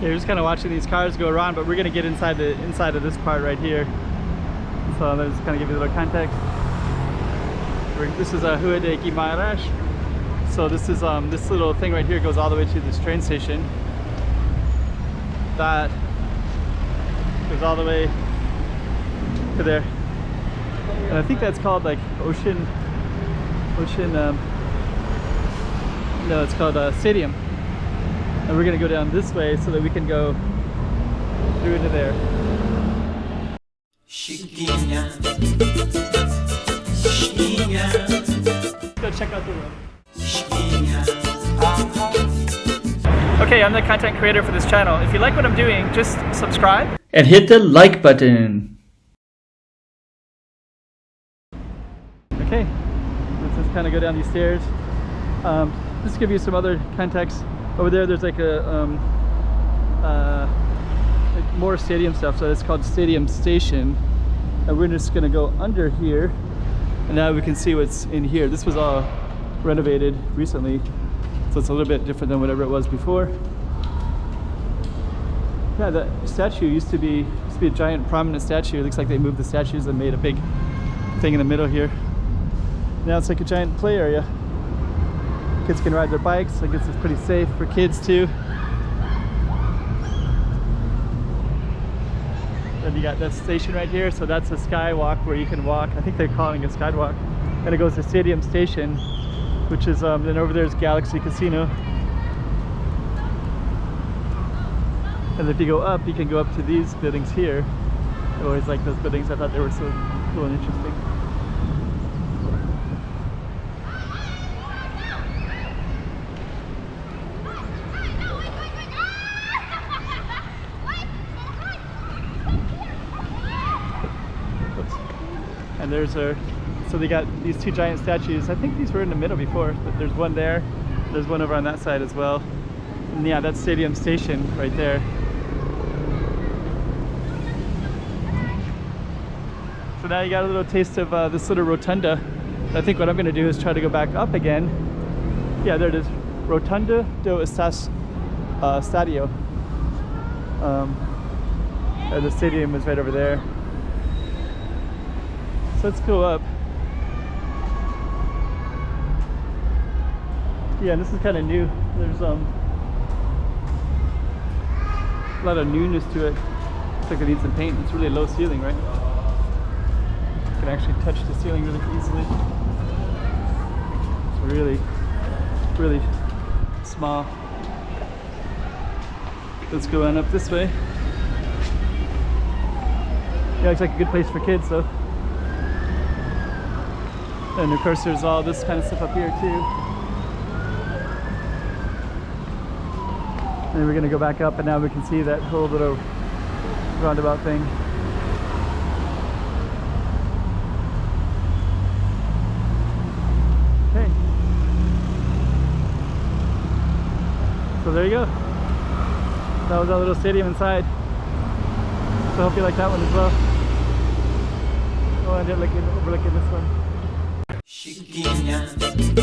Okay, we're just kind of watching these cars go around, but we're gonna get inside of this part right here. So let's kind of give you a little context. This is a Rua de Guimarães. So this is this little thing right here goes all the way to this train station. That goes all the way to there, and I think that's called like ocean. No, it's called Stadium. And we're gonna go down this way so that we can go through into there. Chiquinha, Chiquinha. Go check out the room. Chiquinha. Okay, I'm the content creator for this channel. If you like what I'm doing, just subscribe and hit the like button. Okay, let's just kind of go down these stairs. Just to give you some other context. Over there, there's like like more stadium stuff, so it's called Stadium Station. And we're just gonna go under here, and now we can see what's in here. This was all renovated recently, so it's a little bit different than whatever it was before. Yeah, the statue used to be a giant prominent statue. It looks like they moved the statues and made a big thing in the middle here. Now it's like a giant play area. Kids can ride their bikes. I guess it's pretty safe for kids too. Then you got that station right here, so that's a skywalk where you can walk. I think they're calling it a skywalk. And it goes to Stadium Station, which is then over there is Galaxy Casino. And if you go up, you can go up to these buildings here. I always like those buildings. I thought they were so cool and interesting. And there's our, so they got these two giant statues. I think these were in the middle before, but there's one there. There's one over on that side as well. And yeah, that's Stadium Station right there. So now you got a little taste of this little rotunda. I think what I'm gonna do is try to go back up again. Yeah, there it is. Rotunda do Estadio. The stadium is right over there. So let's go up. Yeah, this is kind of new. There's a lot of newness to it. Looks like it needs some paint. It's really low ceiling, right? You can actually touch the ceiling really easily. It's really, really small. Let's go on up this way. Yeah, looks like a good place for kids though. And of course there's all this kind of stuff up here too. And then we're gonna go back up, and now we can see that whole little roundabout thing. Okay. So there you go. That was our little stadium inside. So I hope you like that one as well. Oh, I did like overlooking this one. Chiquinha.